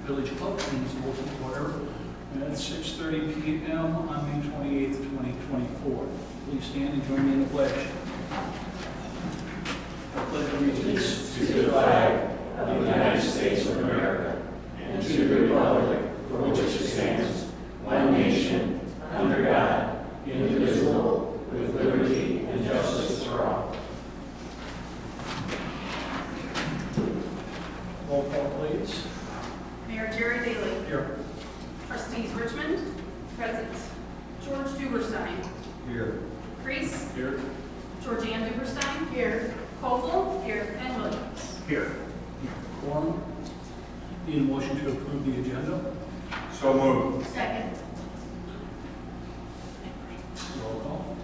Village Club, Hainesville, order at 6:30 p.m. on May 28th, 2024. Please stand and join me in the pledge. I pledge allegiance to the flag of the United States of America and to the republic for which it stands, one nation, under God, indivisible, with liberty and justice for all. Roll call, please. Mayor Jerry Bailey. Here. Trustees Richmond. Present. George Duberstein. Here. Crease. Here. Georgianne Duberstein. Here. Koval. Here. And Williams. Here. Quorum. Need a motion to approve the agenda? So moved. Second. Roll call.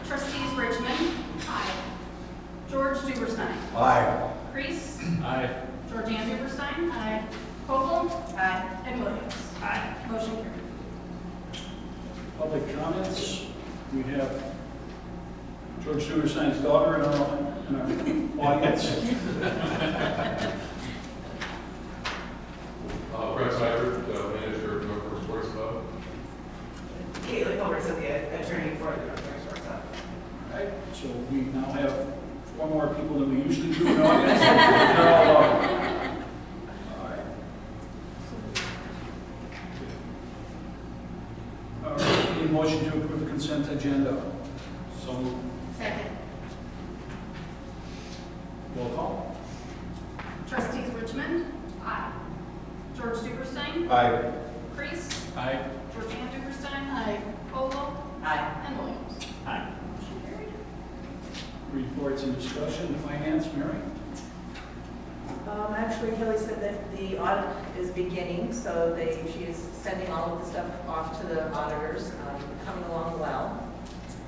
Trustees Richmond. Aye. George Duberstein. Aye. Crease. Aye. Georgianne Duberstein. Aye. Koval. Aye. And Williams. Aye. Motion carried. Public comments. We have George Duberstein's daughter in our audience. Brett Seibert, manager of North Sports Club. Caitlin Culver's the attorney for the North Sports Club. All right, so we now have 4 more people than we usually do in the audience. They're all all right. All right, need a motion to approve the consent agenda. So moved. Second. Roll call. Trustees Richmond. Aye. George Duberstein. Aye. Crease. Aye. Georgianne Duberstein. Aye. Koval. Aye. And Williams. Aye. Motion carried. Reports and discussion. Finance, Mary? Actually, Kelly said that the audit is beginning, so she is sending all of the stuff off to the auditors, coming along well.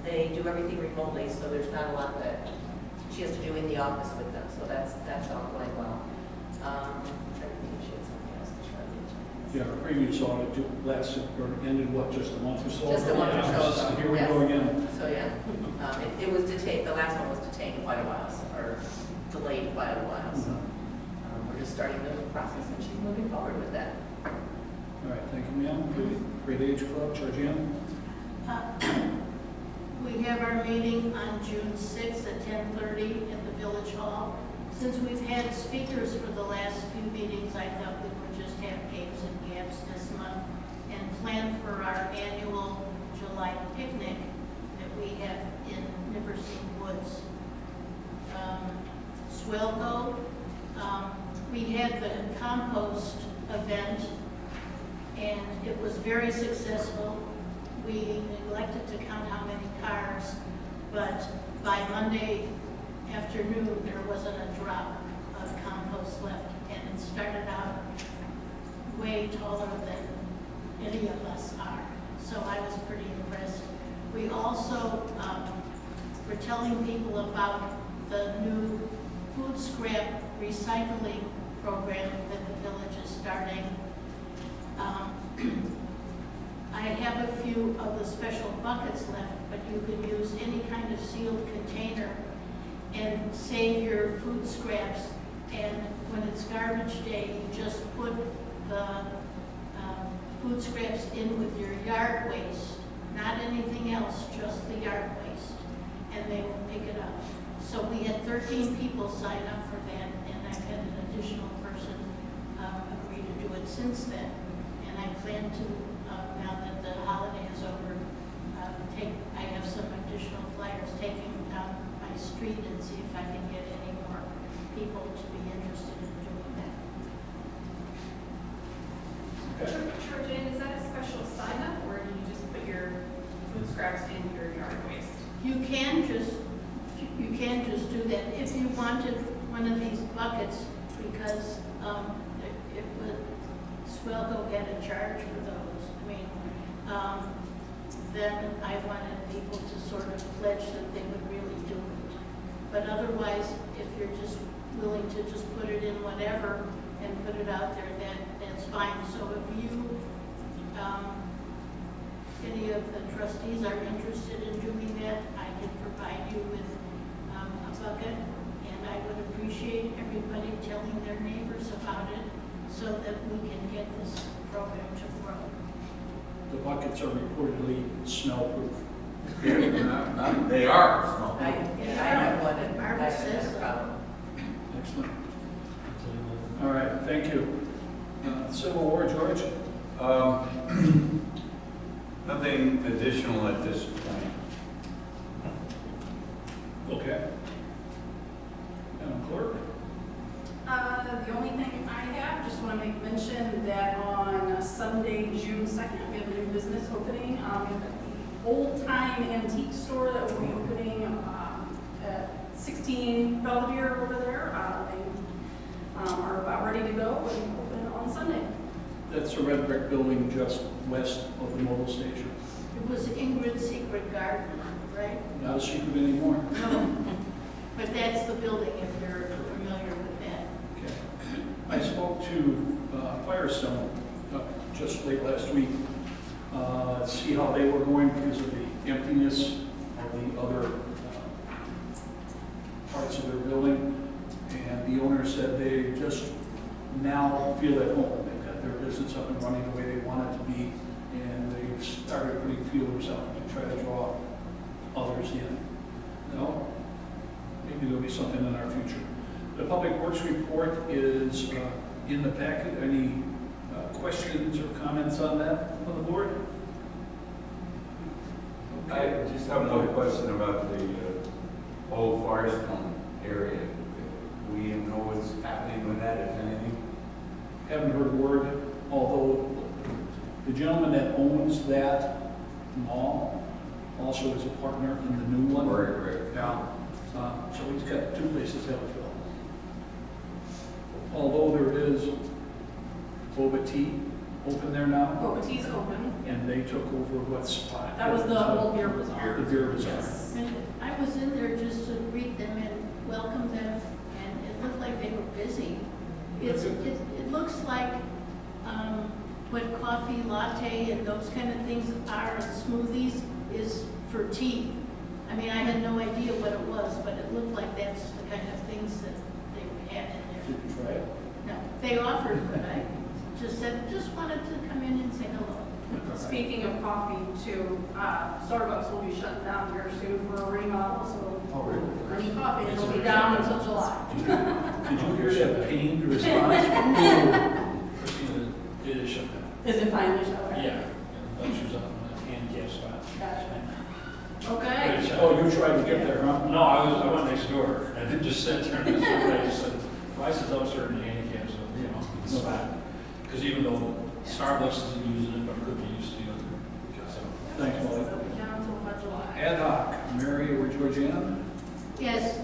They do everything remotely, so there's not a lot that she has to do in the office with them, so that's all going well. I'm trying to think if she had something else to show you. Yeah, our previous audit lasted, or ended what, just a month or so? Just a month or so Yeah, ago, Here we yes. go again. So, yeah, it was detained, the last one was detained quite a while, or delayed quite a while, so. We're just starting the process, and she's moving forward with that. All right, thank you, ma'am. Great Age Club, Georgianne? We have our meeting on June 6th at 10:30 in the Village Hall. Since we've had speakers for the last few meetings, I thought we would just have games and gaps this month and plan for our annual July picnic that we have in Nipperstein Woods. Swelco, we had the compost event and it was very successful. We neglected to count how many cars, but by Monday afternoon, there wasn't a drop of compost left, and it started out way taller than any of us are. So I was pretty impressed. We also were telling people about the new food scrap recycling program that the village is starting. I have a few of the special buckets left, but you could use any kind of sealed container and save your food scraps. And when it's garbage day, you just put the food scraps in with your yard waste, not anything else, just the yard waste, and they will pick it up. So we had 13 people sign up for that, and I've had an additional person agree to do it since then. And I plan to, now that the holiday is over, I have some additional flyers taking down my street and see if I can get any more people to be interested in doing that. Georgianne, is that a special sign up or do you just put your food scraps in your yard waste? You can just do that if you wanted one of these buckets, because it would, Swelco had a charge for those. I mean, then I wanted people to sort of pledge that they would really do it. But otherwise, if you're just willing to just put it in whatever and put it out there, that's fine. So if you, any of the trustees are interested in doing that, I can provide you with a bucket, and I would appreciate everybody telling their neighbors about it get this program to grow. The buckets are reportedly smell-proof. They are. I have one, and I Barbara have says no so. problem. Excellent. All right, thank you. Civil War, George? Nothing additional at this point. Okay. Madam Clerk? The only thing I have, just want to make mention that on Sunday, June 2nd, we have a new business opening. We have the Old Time Antique Store that will be opening at 16 Belvedere over there. They are about ready to go and open on Sunday. That's a red brick building just west of the mobile station. It was Ingrid's Secret Garden, right? Not a secret anymore. No. But that's the building if you're familiar with that. Okay. I spoke to Firestone just late last week, see how they were going because of the emptiness of the other parts of their building. And the owner said they just now feel at home. They've got their business up and running the way they want it to be. And they've started putting feelers out to try to draw others in. No? Maybe there'll be something in our future. The Public Works report is in the packet. Any questions or comments on that from the board? I just have one question about the old Firestone area. We know what's happening with that, if anything? Haven't heard a word, although the gentleman that owns that mall also is a partner in the new one. Right. Yeah. So he's got two places to fill. Although there is Boba Tea open there now, Boba Tea's open. and they took over what spot? That was the old beer bazaar. The beer bazaar. Yes. And I was in there just to greet them and welcome them, and it looked like they were busy. It looks like what coffee latte and those kind of things are, and smoothies is for tea. I mean, I had no idea what it was, but it looked like that's the kind of things that they had in there. Did you try it? No, they offered, but I just wanted to come in and say hello. Speaking of coffee, too, Starbucks will be shutting down here soon for a remodel, so any coffee, it'll be down until July. Did you hear that pained response? Christina, it is shut down. Is it finally shut down? Yeah, and she was on the handicap spot. Gotcha. Okay. But it's, Oh, you tried to get there, huh? No, I went next door, and then just sat there, and somebody just said, why is the dumpster in the handicap zone, you know, the spot? Because even though Starbucks isn't using it, but could be used to it. So, Thanks, Molly. It'll be down until about July. Ad hoc, Mary or Georgiana? Yes,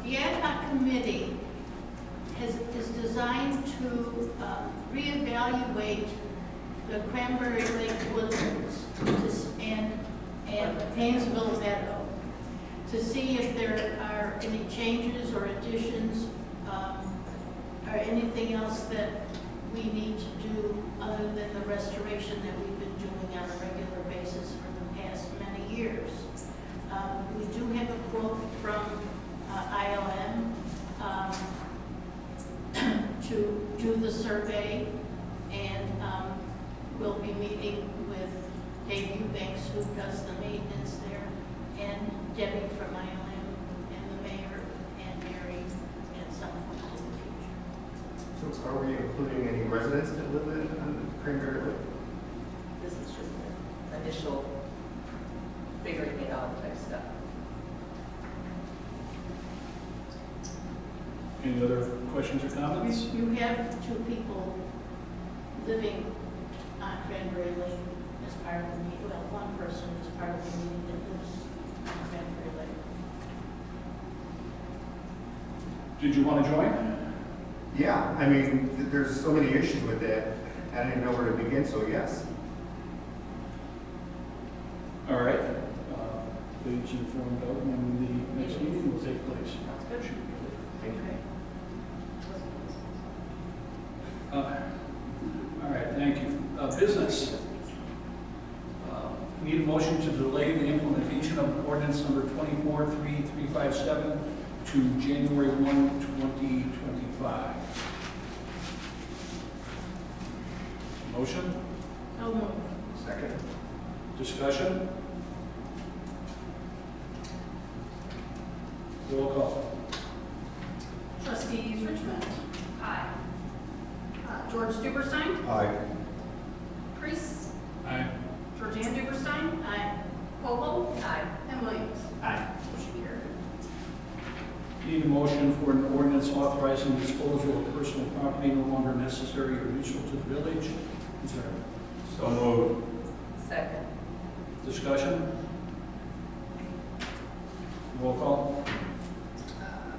the ad hoc committee is designed to reevaluate the Cranberry Lake woodlands and Hainesville Meadow to see if there are any changes or additions or anything else that we need to do other than the restoration that we've been doing on a regular basis for the past many years. We do have a quote from ILM to do the survey, and we'll be meeting with Dave Eubanks, who does the maintenance there, and Debbie from ILM, and the mayor, and Mary, at some point in the future. So are we including any residents that live in Cranberry Lake? This is just the initial figuring it out type stuff. Any other questions or comments? You have two people living on Cranberry Lake as part of the meeting, well, one person is part of the meeting that lives on Cranberry Lake. Did you want to join? Yeah, I mean, there's so many issues with that. I didn't know where to begin, so yes. All right. Please inform Doug when the next meeting will take place. Sounds good. Thank you. All right, thank you. Business. Need a motion to delay the implementation of ordinance number 243357 to January 1, 2025. Motion? So moved. Second. Discussion? Roll call. Trustees Richmond. Aye. George Duberstein. Aye. Priest. Aye. Georgianne Duberstein. Aye. Koval. Aye. And Williams. Aye. Motion carried. Need a motion for an ordinance authorizing disposal of personal property no longer necessary or useful to the village. Is there So moved. Second. discussion? Roll call.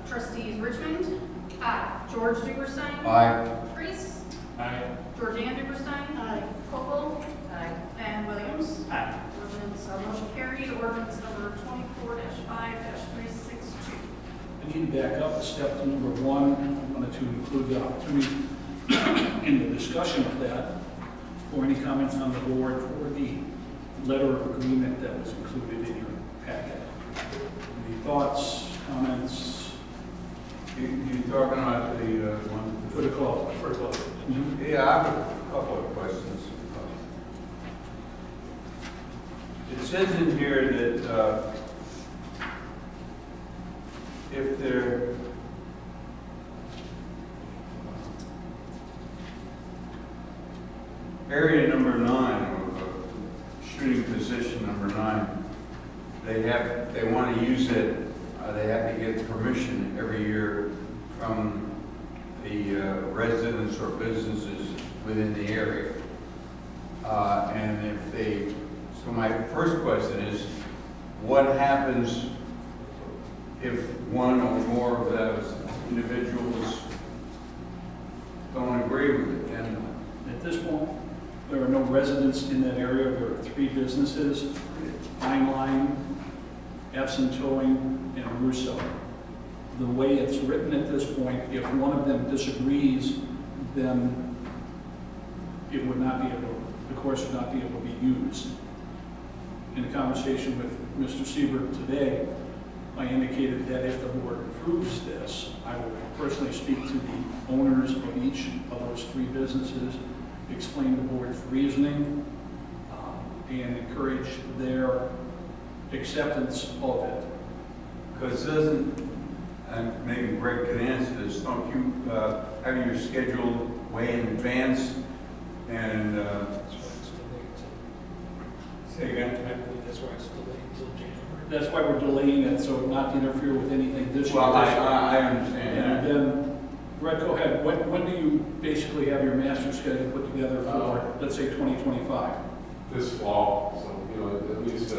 Trustees Richmond. Aye. George Duberstein. Aye. Priest. Aye. Georgianne Duberstein. Aye. Koval. Aye. And Williams. Aye. Ordinance, motion carried. Ordinance number 24-5-362. I need to back up a step to number one. I wanted to include the opportunity in the discussion of that for any comments on the board for the letter of agreement that was included in your packet. Any thoughts, comments You talking about the one? for the club? For the club. Yeah, I have a couple of questions. It says in here that if they're area number 9, or shooting position number 9, they want to use it, they have to get permission every year from the residents or businesses within the area. And if they, so my first question is, what happens if one or more of those individuals don't agree with it? And At this point, there are no residents in that area. There are 3 businesses, Fine Line, Epson Towing, and Russo. The way it's written at this point, if one of them disagrees, then it would not be able, the course would not be able to be used. In a conversation with Mr. Siebert today, I indicated that if the board approves this, I will personally speak to the owners of each of those 3 businesses, explain the board's reasoning, and encourage their acceptance of it. because doesn't, and maybe Greg could answer this, don't you have your schedule way in advance? And, say again? I believe that's why it's delayed until January. That's why we're delaying it, so not to interfere with anything this year. Well, I understand And that. then, Brett, go ahead. When do you basically have your master schedule put together for, let's say, 2025? This fall, so, you know, at least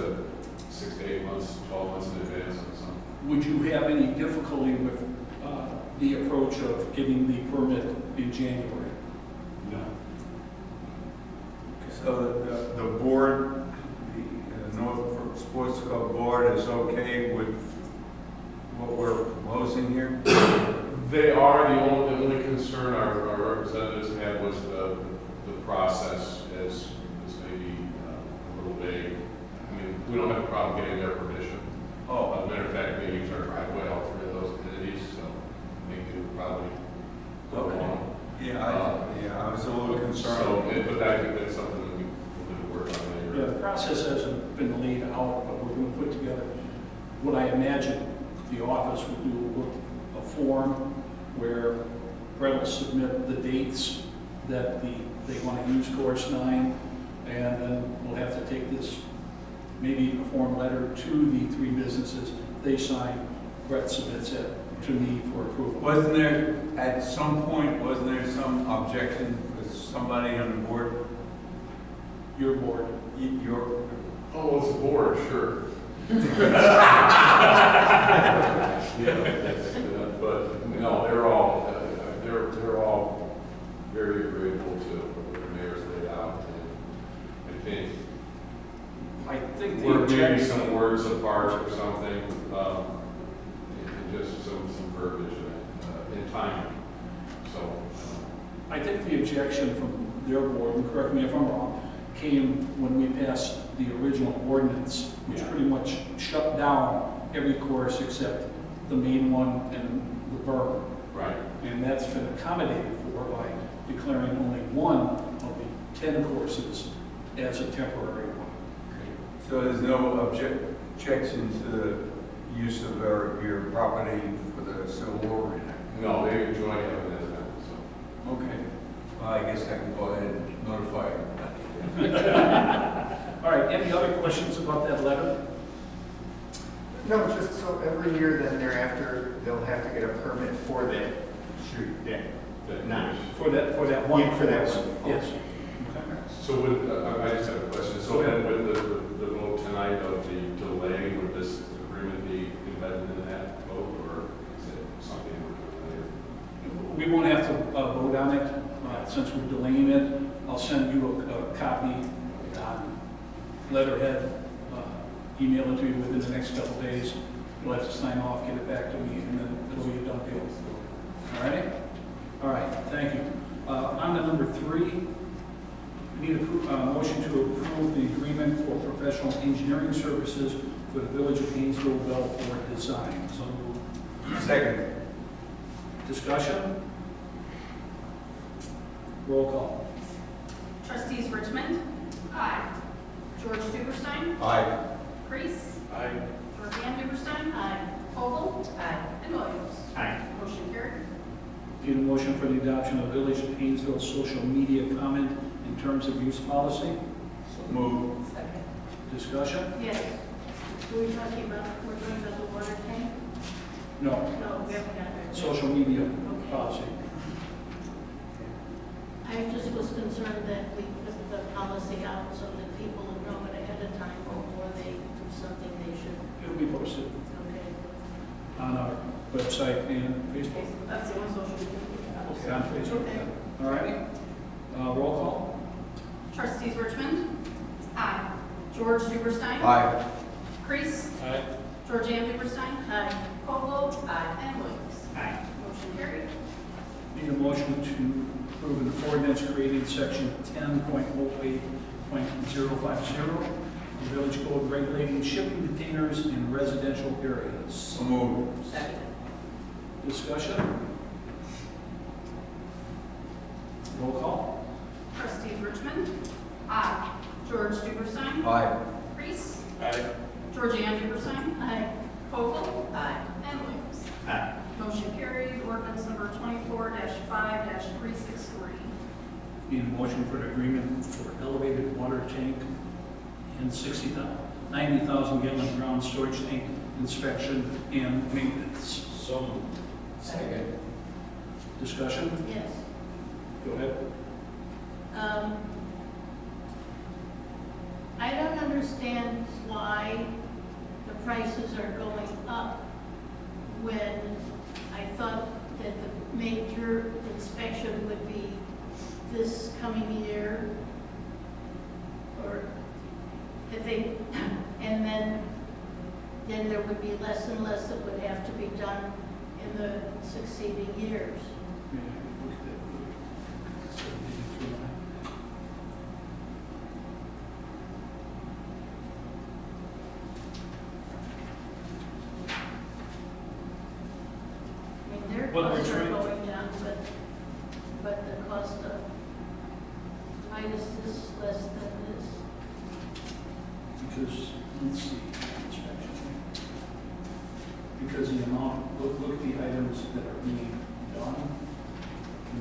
6 to 8 months, 12 months in advance or something. Would you have any difficulty with the approach of getting the permit in January? No. So the board, the North Sports Club board is okay with what we're proposing here? They are, the only concern our representatives had was the process is maybe a little vague. I mean, we don't have a problem getting their permission. Oh, As a matter of fact, they use our driveway, all 3 of those entities, so they do probably go Okay. along. yeah, I was a little concerned. So, but I think that's something that we need to work on Yeah, later. the process hasn't been laid out, but we're going to put together what I imagine the office would do, a form where Brett will submit the dates that they want to use course 9, and then we'll have to take this, maybe a form letter to the 3 businesses. They sign, Brett submits it to me for approval. Wasn't there, at some point, wasn't there some objection with somebody on the board? Your board. Your, Oh, it's a board, sure. Yeah, but no, they're all very agreeable to what the mayor's laid out. And I think I think the we're maybe objection, some words apart or something, and just some verbiage in time. So, I think the objection from their board, and correct me if I'm wrong, came when we passed the original ordinance, which Yeah. pretty much shut down every course except the main one and the berm. right. And that's been accommodated for by declaring only one of the 10 courses as a temporary one. So there's no objection to the use of your property for the Civil War reenactment? No, they enjoy having that event, so. Okay. Well, I guess I can go ahead and notify her. All right, any other questions about that letter? No, just so every year then thereafter, they'll have to get a permit for that shoot, that notch. For that one Yeah, for that course? one. Yes. So with, I just have a question, so then with the vote tonight of the delay, would this agreement be embedded in that vote, or is it something we're doing later? We won't have to vote on it, since we're delaying it. I'll send you a copy on letterhead, email it to you within the next couple days. You'll have to sign off, get it back to me, and then it'll be a done deal. All right? All right, thank you. On to number 3, we need a motion to approve the agreement for professional engineering services for the Village of Hainesville Belfort design. So moved. Second. Discussion? Roll call. Trustees Richmond. Aye. George Duberstein. Aye. Priest. Aye. Georgianne Duberstein. Aye. Vogel. Aye. And Williams. Aye. Motion carried. Need a motion for the adoption of Village of Hainesville social media comment in terms of use policy? So move. Second. Discussion? Yes. We're talking about the water tank? No. No, we haven't got there. Social media Okay. policy. I just was concerned that we put the policy out so that people would know it ahead of time before they do something they should. It'll be posted Okay. on our website and Facebook. That's the only social media. Okay, on Facebook, yeah. All righty. Roll call? Trustees Richmond. Aye. George Duberstein. Aye. Priest. Aye. Georgianne Duberstein. Aye. Vogel. Aye. And Williams. Aye. Motion carried. Need a motion to approve an ordinance creating section 10.08.050 of the Village Code regulating shipping containers in residential areas. So move. Second. Discussion? Roll call? Trustees Richmond. Aye. George Duberstein. Aye. Priest. Aye. Georgianne Duberstein. Aye. Vogel. Aye. And Williams. Aye. Motion carried. Ordinance number 24-5-363. Need a motion for an agreement for elevated water tank and 90,000 gallon ground storage tank inspection and maintenance. So moved. Second. Discussion? Yes. Go ahead. I don't understand why the prices are going up when I thought that the major inspection would be this coming year, or if they, and then there would be less and less that would have to be done in the succeeding years. Yeah, look at that. 73. I mean, their What we're costs are trying- going down, but the cost of minus this, less than this. Because, let's see, inspection. Because the amount, look at the items that are being done,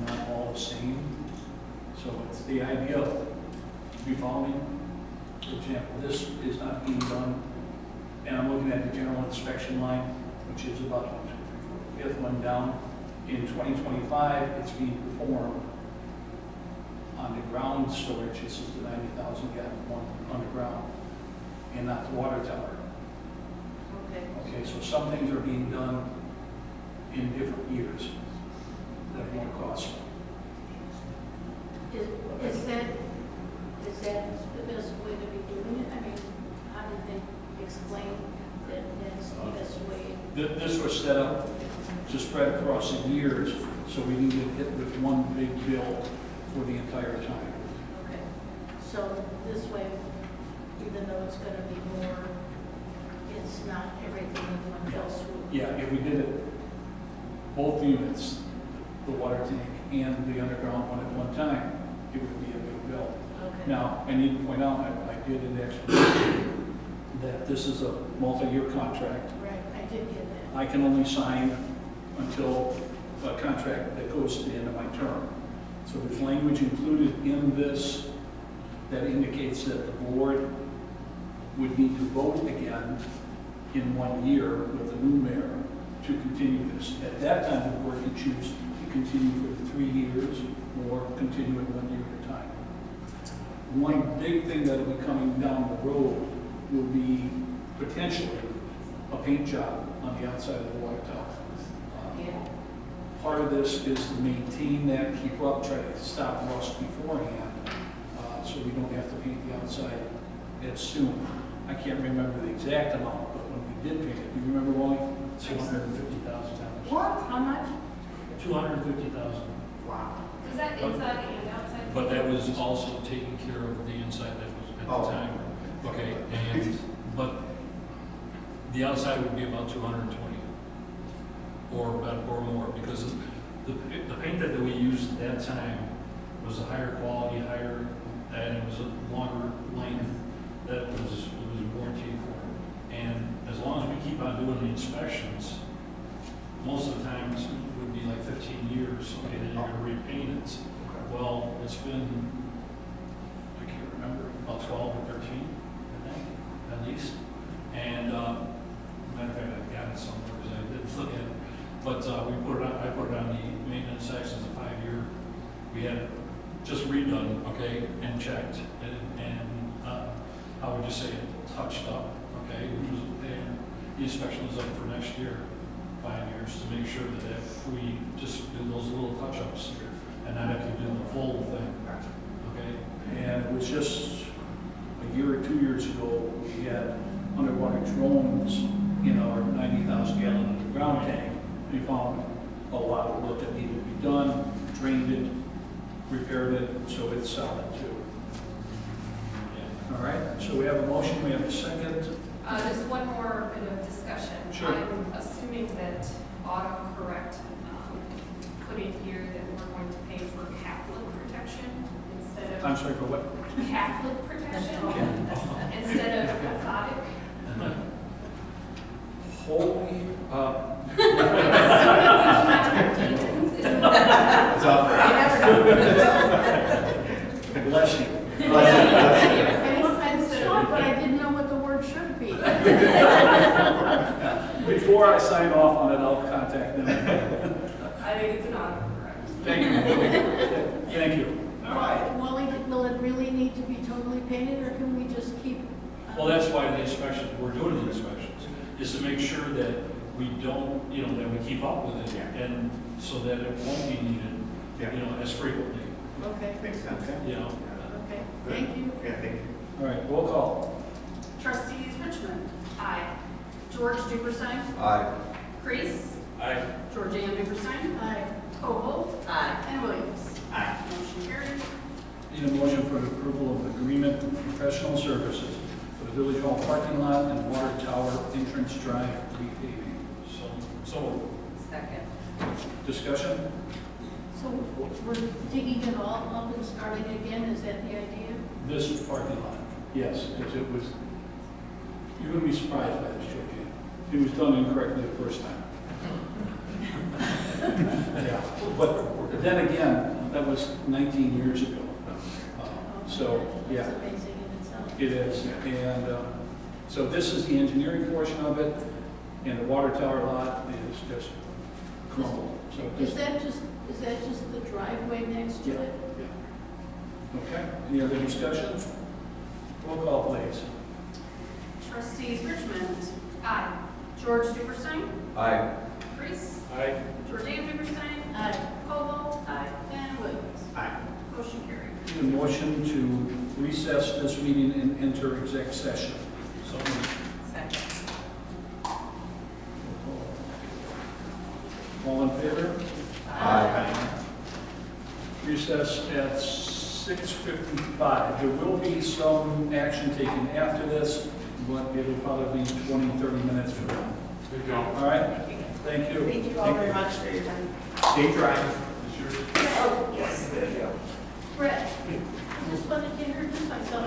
not all the same. So it's the idea, you follow me? For example, this is not being done, and I'm looking at the general inspection line, which is about 1, 2, 3, 4, 5th one down. In 2025, it's being performed on the ground storage. This is the 90,000 gallon one underground, and not the water tower. Okay. Okay, so some things are being done in different years that are more costly. Is that the best way to be doing it? I mean, how did they explain that that's the best way? This was set up to spread across the years, so we need to hit with one big bill for the entire time. Okay. So this way, even though it's gonna be more, it's not everything in one fell swoop. Yeah, if we did it, both units, the water tank and the underground one at one time, it would be a big bill. Now, I need to point out, I did in the explanation that this is a multi-year contract. Right, I did get that. I can only sign until a contract that goes to the end of my term. So there's language included in this that indicates that the board would need to vote again in 1 year with the new mayor to continue this. At that time, the board could choose to continue for 3 years or continue it 1 year at a time. One big thing that will be coming down the road will be potentially a paint job on the outside of the water tower. Yeah. Part of this is to maintain that, keep up, try to stop rust beforehand, so we don't have to paint the outside as soon. I can't remember the exact amount, but when we did paint it, do you remember, Wally? $250,000. What? How much? $250,000. Wow. Is that inside and outside? But that was also taking care of the inside that was at Oh. the time. Okay, and, but the outside would be about 220 or more, because the paint that we used at that time was a higher quality, and it was a longer length that was warranted for. And as long as we keep on doing the inspections, most of the times it would be like 15 years, okay, then you're gonna repaint it. Well, it's been, I can't remember, about 12 or 13, I think, at least. And, matter of fact, I've got it somewhere because I didn't look at it. But I put it on the maintenance sections of 5-year. We had it just redone, okay, and checked, and I would just say touched up, okay? And the inspection was up for next year, 5 years, to make sure that if we just do those little touch-ups and not have to do the full thing, okay? And it was just a year or 2 years ago, we had underwater drones in our 90,000 gallon underground tank. We found a lot of work that needed to be done, drained it, repaired it, so it's solid too. All right, so we have a motion, we have a second. Just one more bit of discussion. Sure. I'm assuming that autocorrect put in here that we're going to pay for Catholic protection instead of I'm sorry, for what? Catholic protection instead of Catholic. Holy, Demons. It's all right. bless you. I saw, but I didn't know what the word should be. Before I sign off on it, I'll contact them. I think it's an autocorrect. Thank you. Thank you. All right. Wally, will it really need to be totally painted, or can we just keep? Well, that's why the inspections, we're doing the inspections, is to make sure that we don't, that we keep up with it, Yeah. and so that it won't be needed, Yeah. as frequently, Okay, Makes sense. okay, thank you. Yeah, thank you. All right, roll call. Trustees Richmond, Aye. George Duperstein, Aye. Crease, I, Georgianne Duperstein, Aye. Koval, Aye. and Williams. Aye. Motion carried. Need a motion for approval of agreement for professional services for the Village Hall parking lot and water tower entrance drive repaving. so, Second. Discussion? So we're digging it all up and starting again, is that the idea? This parking lot, yes, because it was, you're going to be surprised by this, Georgianne. It was done incorrectly the first time. Yeah, but then again, that was 19 years ago. So, yeah. It's amazing in itself. It is, and so this is the engineering portion of it, and the water tower lot is just crumbled. So Is that just the driveway next to Yeah. it? Yeah. Okay, any other discussion? Roll call, please. Trustees Richmond, Aye. George Duperstein, Aye. Crease, I, Georgianne Duperstein, Aye. Koval, and Williams. Aye. Motion carried. Need a motion to recess this meeting and enter exec session. so, Second. All in favor? Aye. Recess at 6:55. There will be some action taken after this, but it'll probably be 20, 30 minutes from now. Good job. All right? Thank you. Thank you all very much for your time. Stay dry. Brett, I just wanted